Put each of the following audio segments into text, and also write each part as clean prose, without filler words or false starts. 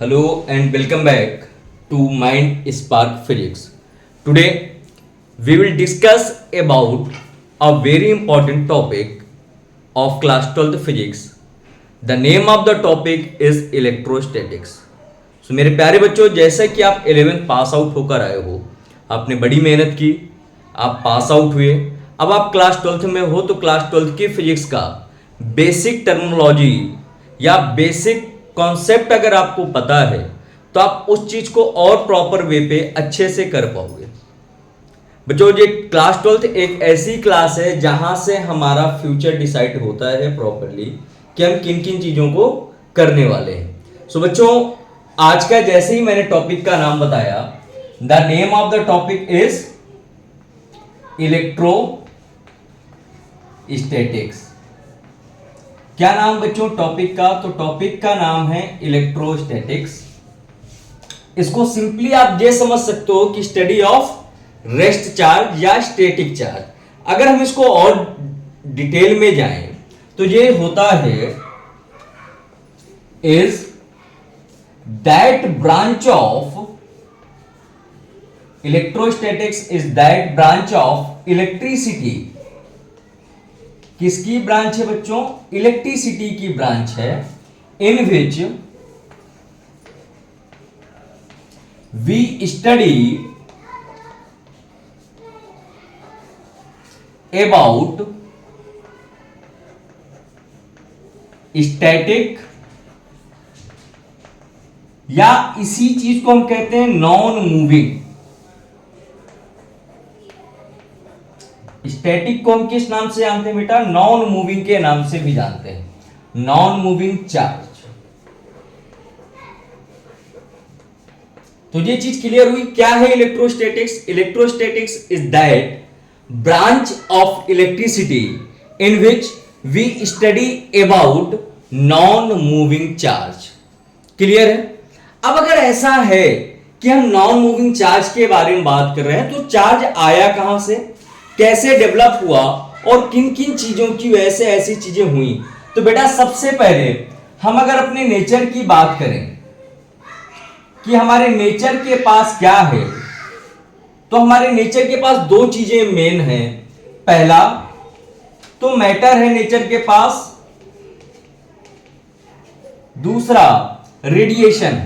Hello and welcome back to Mind Spark Physics. Today we will discuss about a very important topic of class 12th physics. The name of the topic is electrostatics. So मेरे प्यारे बच्चों, जैसा कि आप 11th pass out होकर आए हो, आपने बड़ी मेहनत की, आप पास आउट हुए, अब आप क्लास 12th में हो तो क्लास 12th की फिजिक्स का बेसिक टर्मिनोलॉजी या बेसिक कॉन्सेप्ट अगर आपको पता है तो आप उस चीज को और प्रॉपर वे पे अच्छे से कर पाओगे। बच्चों, ये क्लास 12th एक ऐसी क्लास है जहां से हमारा फ्यूचर डिसाइड होता है प्रॉपरली कि हम किन किन चीजों को करने वाले हैं। सो बच्चों, आज का जैसे ही मैंने टॉपिक का नाम बताया, the name of the topic is electrostatics. क्या नाम बच्चों टॉपिक का? तो टॉपिक का नाम है इलेक्ट्रोस्टैटिक्स। इसको सिंपली आप ये समझ सकते हो कि स्टडी ऑफ रेस्ट चार्ज या स्टैटिक चार्ज। अगर हम इसको और डिटेल में जाएं तो ये होता है is that branch of electrostatics is that branch of electricity. किसकी ब्रांच है बच्चों? इलेक्ट्रिसिटी की ब्रांच है। In which we study about static, या इसी चीज को हम कहते हैं नॉन मूविंग। स्टैटिक को हम किस नाम से जानते हैं बेटा? नॉन मूविंग के नाम से भी जानते हैं, नॉन मूविंग चार्ज। तो ये चीज क्लियर हुई। क्या है electrostatics? Electrostatics is that branch of electricity in which we study about non moving charge. Clear है? अब अगर ऐसा है कि हम नॉन मूविंग चार्ज के बारे में बात कर रहे हैं तो चार्ज आया कहां से, कैसे डेवलप हुआ और किन किन चीजों की वजह से ऐसी चीजें हुई। तो बेटा सबसे पहले हम अगर अपने नेचर की बात करें कि हमारे नेचर के पास क्या है, तो हमारे नेचर के पास दो चीजें मेन हैं। पहला तो मैटर है नेचर के पास, दूसरा रेडिएशन।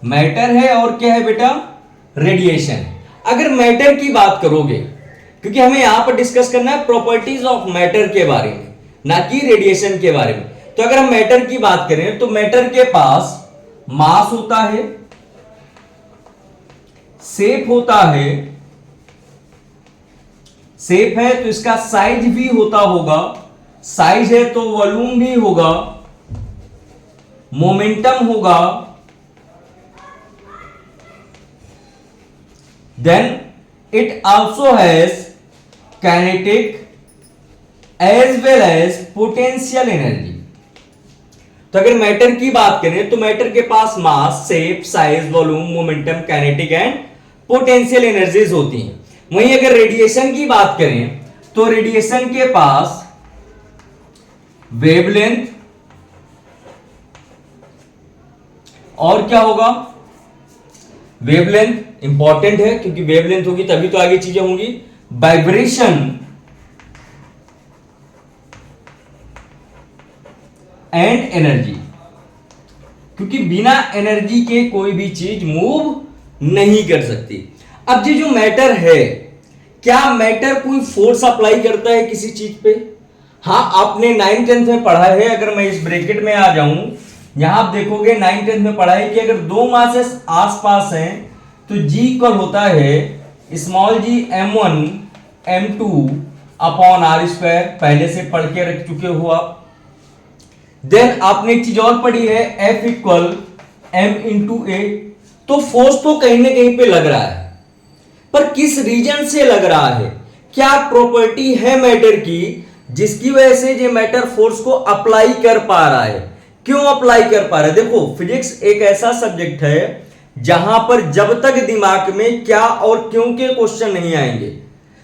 मैटर है और क्या है बेटा? रेडिएशन। अगर मैटर की बात करोगे, क्योंकि हमें यहां पर डिस्कस करना है प्रॉपर्टीज ऑफ मैटर के बारे में, ना कि रेडिएशन के बारे में। तो अगर हम मैटर की बात करें तो मैटर के पास मास होता है, शेप होता है, शेप है तो इसका साइज भी होता होगा, साइज है तो वॉल्यूम भी होगा, मोमेंटम होगा, then it also has kinetic as well as potential energy। तो अगर मैटर की बात करें तो मैटर के पास mass, shape, size, volume, momentum, kinetic and potential energies होती हैं। वहीं अगर रेडिएशन की बात करें तो रेडिएशन के पास वेवलेंथ और क्या होगा? वेवलेंथ इंपॉर्टेंट है क्योंकि वेवलेंथ होगी तभी तो आगे चीजें होंगी। वाइब्रेशन एंड एनर्जी, क्योंकि बिना एनर्जी के कोई भी चीज मूव नहीं कर सकती। अब ये जो मैटर है, क्या मैटर कोई फोर्स अप्लाई करता है किसी चीज पे? हाँ, आपने 9th-10th में पढ़ा है। अगर मैं इस ब्रैकेट में आ जाऊं, यहां आप देखोगे 9th-10th में पढ़ा है कि अगर दो मासेस आसपास हैं तो G इक्वल होता है small g m1 m2 upon r square. पहले से पढ़ के रख चुके हो आप। देन आपने एक चीज और पढ़ी है F इक्वल m इंटू ए। तो फोर्स तो कहीं ना कहीं पे लग रहा है, पर किस रीजन से लग रहा है? क्या प्रॉपर्टी है मैटर की जिसकी वजह से ये मैटर फोर्स को अप्लाई कर पा रहा है? क्यों अप्लाई कर पा रहा है? देखो, फिजिक्स एक ऐसा सब्जेक्ट है जहां पर जब तक दिमाग में क्या और क्यों के क्वेश्चन नहीं आएंगे,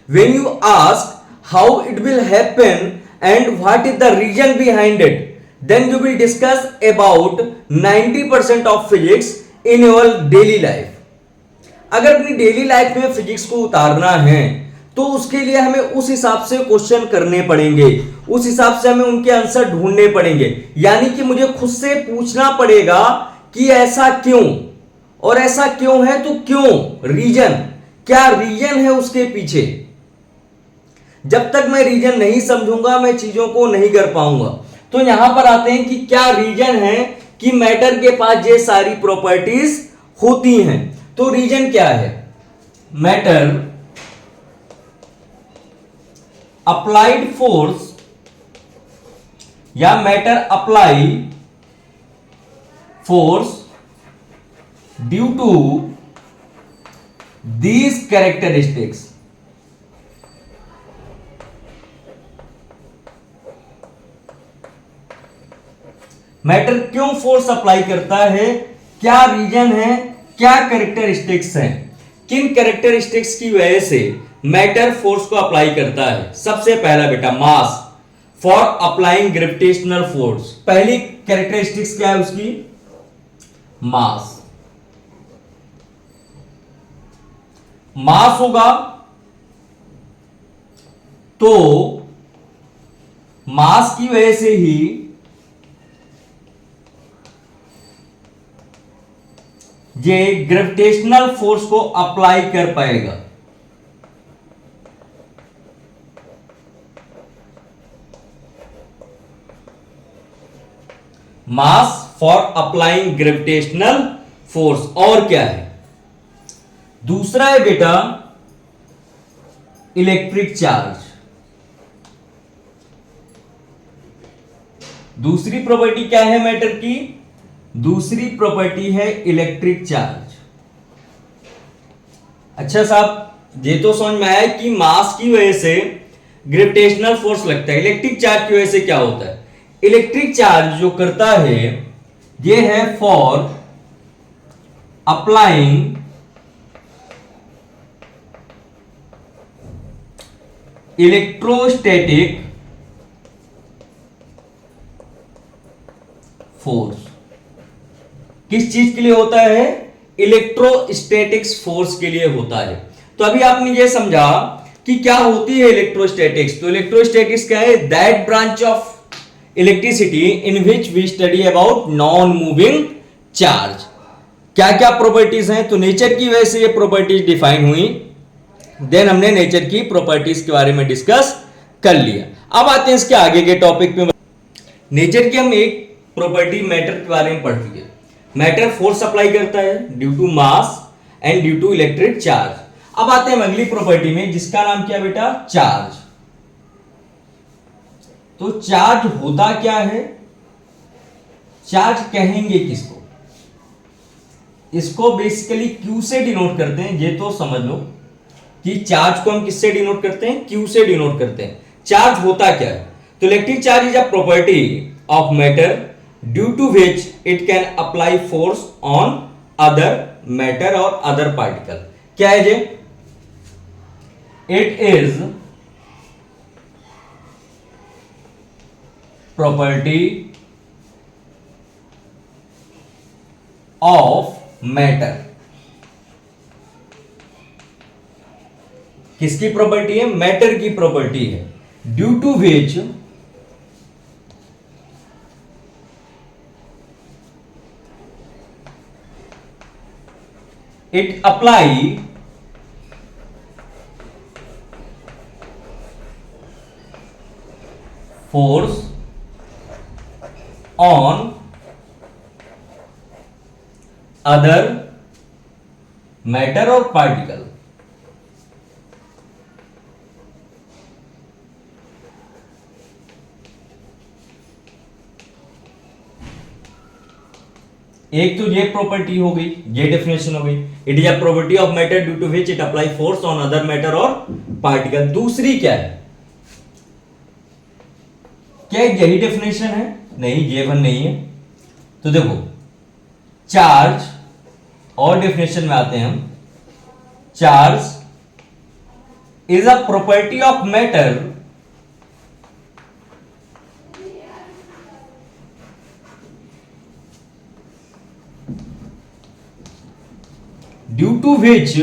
when you ask how it will happen and what is the reason behind it, then you will discuss about 90% of physics in your daily life. अगर अपनी डेली लाइफ में फिजिक्स को उतारना है तो उसके लिए हमें उस हिसाब से क्वेश्चन करने पड़ेंगे, उस हिसाब से हमें उनके आंसर ढूंढने पड़ेंगे। यानी कि मुझे खुद से पूछना पड़ेगा कि ऐसा क्यों, और ऐसा क्यों है तो क्यों, रीजन क्या, रीजन है उसके पीछे। जब तक मैं रीजन नहीं समझूंगा मैं चीजों को नहीं कर पाऊंगा। तो यहां पर आते हैं कि क्या रीजन है कि मैटर के पास ये सारी प्रॉपर्टीज होती हैं। तो रीजन क्या है, मैटर अप्लाइड फोर्स या matter apply force due to these characteristics. Matter क्यों फोर्स अप्लाई करता है, क्या रीजन है, क्या कैरेक्टरिस्टिक्स हैं, किन कैरेक्टरिस्टिक्स की वजह से मैटर फोर्स को अप्लाई करता है। सबसे पहला बेटा मास, फॉर अप्लाइंग ग्रेविटेशनल फोर्स। पहली कैरेक्टरिस्टिक्स क्या है उसकी, मास। मास होगा तो मास की वजह से ही ये ग्रेविटेशनल फोर्स को अप्लाई कर पाएगा। Mass for applying gravitational force. और क्या है, दूसरा है बेटा इलेक्ट्रिक चार्ज। दूसरी प्रॉपर्टी क्या है मैटर की, दूसरी प्रॉपर्टी है इलेक्ट्रिक चार्ज। अच्छा साहब ये तो समझ में आया कि मास की वजह से ग्रेविटेशनल फोर्स लगता है, इलेक्ट्रिक चार्ज की वजह से क्या होता है। इलेक्ट्रिक चार्ज जो करता है ये है फॉर अप्लाइंग इलेक्ट्रोस्टैटिक फोर्स। किस चीज के लिए होता है, इलेक्ट्रोस्टैटिक्स फोर्स के लिए होता है। तो अभी आपने ये समझा कि क्या होती है इलेक्ट्रोस्टैटिक्स। तो इलेक्ट्रोस्टैटिक्स क्या है, that branch of electricity in which we study about non moving charge. क्या क्या प्रॉपर्टीज हैं, तो नेचर की वजह से ये प्रॉपर्टीज डिफाइन हुई, देन हमने नेचर की प्रॉपर्टीज के बारे में डिस्कस कर लिया। अब आते हैं इसके आगे के टॉपिक पे। नेचर की हम एक प्रॉपर्टी मैटर के बारे में पढ़ चुके। मैटर फोर्स अप्लाई करता है due to mass and due to electric charge. अब आते हैं अगली प्रॉपर्टी में जिसका नाम क्या बेटा, चार्ज। तो चार्ज होता क्या है, चार्ज कहेंगे किसको, इसको बेसिकली क्यू से डिनोट करते हैं। ये तो समझ लो कि चार्ज को हम किससे डिनोट करते हैं, क्यू से डिनोट करते हैं। चार्ज होता क्या है, तो electric charge is a property of matter due to which it can apply force on other matter और अदर पार्टिकल। क्या है ये, it is property of matter. किसकी प्रॉपर्टी है, मैटर की प्रॉपर्टी है, due to which it apply force on other matter और particle. एक तो ये प्रॉपर्टी हो गई, ये डेफिनेशन हो गई, it is a property of matter due to which it apply force on other matter और पार्टिकल। दूसरी क्या है, क्या यही डेफिनेशन है, नहीं ये वन नहीं है। तो देखो चार्ज और डेफिनेशन में आते हैं हम, charge is a property of matter due to which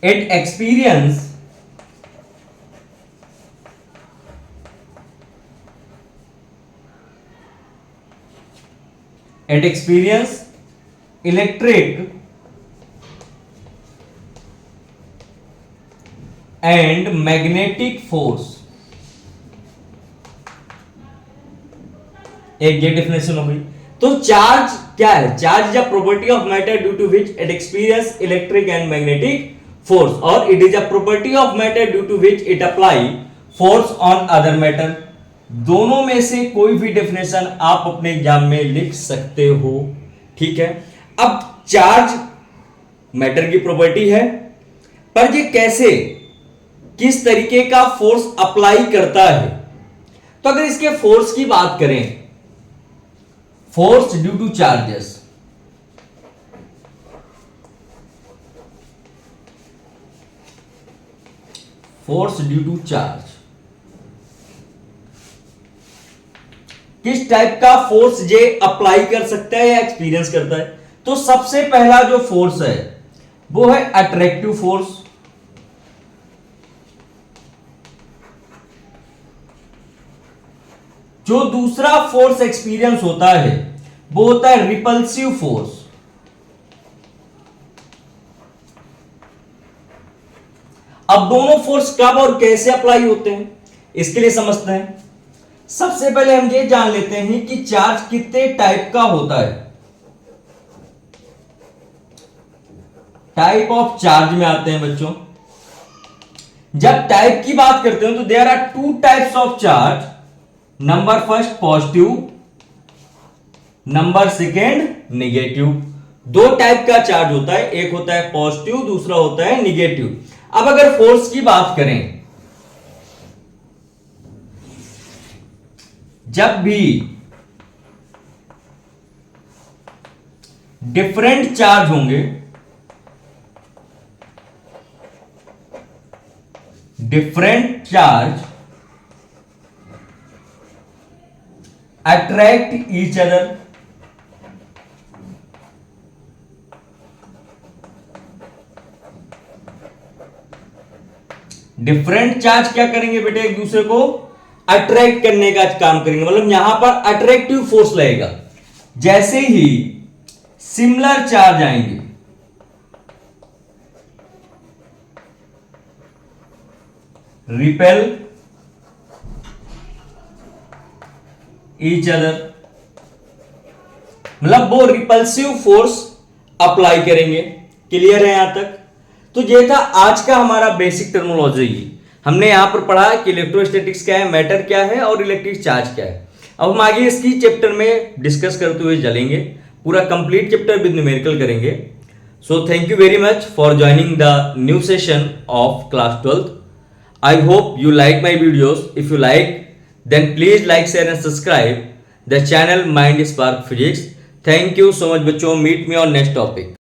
it experience electric and magnetic force। एक ये डेफिनेशन हो गई। तो चार्ज क्या है? Charge is a property of matter due to which it experience electric and magnetic force, और it is a property of matter due to which it apply force on other matter. दोनों में से कोई भी definition आप अपने exam में लिख सकते हो, ठीक है। अब चार्ज मैटर की प्रॉपर्टी है, पर ये कैसे, किस तरीके का फोर्स अप्लाई करता है? तो अगर इसके फोर्स की बात करें, force due to charges, force due to charge, किस टाइप का फोर्स ये अप्लाई कर सकता है या एक्सपीरियंस करता है? तो सबसे पहला जो फोर्स है वो है अट्रैक्टिव फोर्स। जो दूसरा फोर्स एक्सपीरियंस होता है वो होता है रिपल्सिव फोर्स। अब दोनों फोर्स कब और कैसे अप्लाई होते हैं इसके लिए समझते हैं। सबसे पहले हम ये जान लेते हैं कि चार्ज कितने टाइप का होता है। टाइप ऑफ चार्ज में आते हैं बच्चों। जब टाइप की बात करते हैं तो there are two types of charge. Number first positive, number second negative. दो टाइप का चार्ज होता है, एक होता है पॉजिटिव, दूसरा होता है नेगेटिव। अब अगर फोर्स की बात करें, जब भी डिफरेंट चार्ज होंगे, different charge attract each other. Different charge क्या करेंगे बेटे? एक दूसरे को अट्रैक्ट करने का काम करेंगे, मतलब यहां पर अट्रैक्टिव फोर्स लगेगा। जैसे ही सिमिलर चार्ज आएंगे, रिपेल ईच अदर, मतलब वो रिपल्सिव फोर्स अप्लाई करेंगे। क्लियर है यहां तक? तो ये था आज का हमारा बेसिक टर्मिनोलॉजी। हमने यहां पर पढ़ा कि इलेक्ट्रोस्टैटिक्स क्या है, मैटर क्या है और इलेक्ट्रिक चार्ज क्या है। अब हम आगे इसकी चैप्टर में डिस्कस करते हुए चलेंगे, पूरा कंप्लीट चैप्टर विद न्यूमेरिकल करेंगे। So thank you very much for joining the new session of class 12th। I hope you like my videos. If you like, then please like, share and subscribe the channel Mind Spark Physics. Thank you so much बच्चों. Meet me on next topic.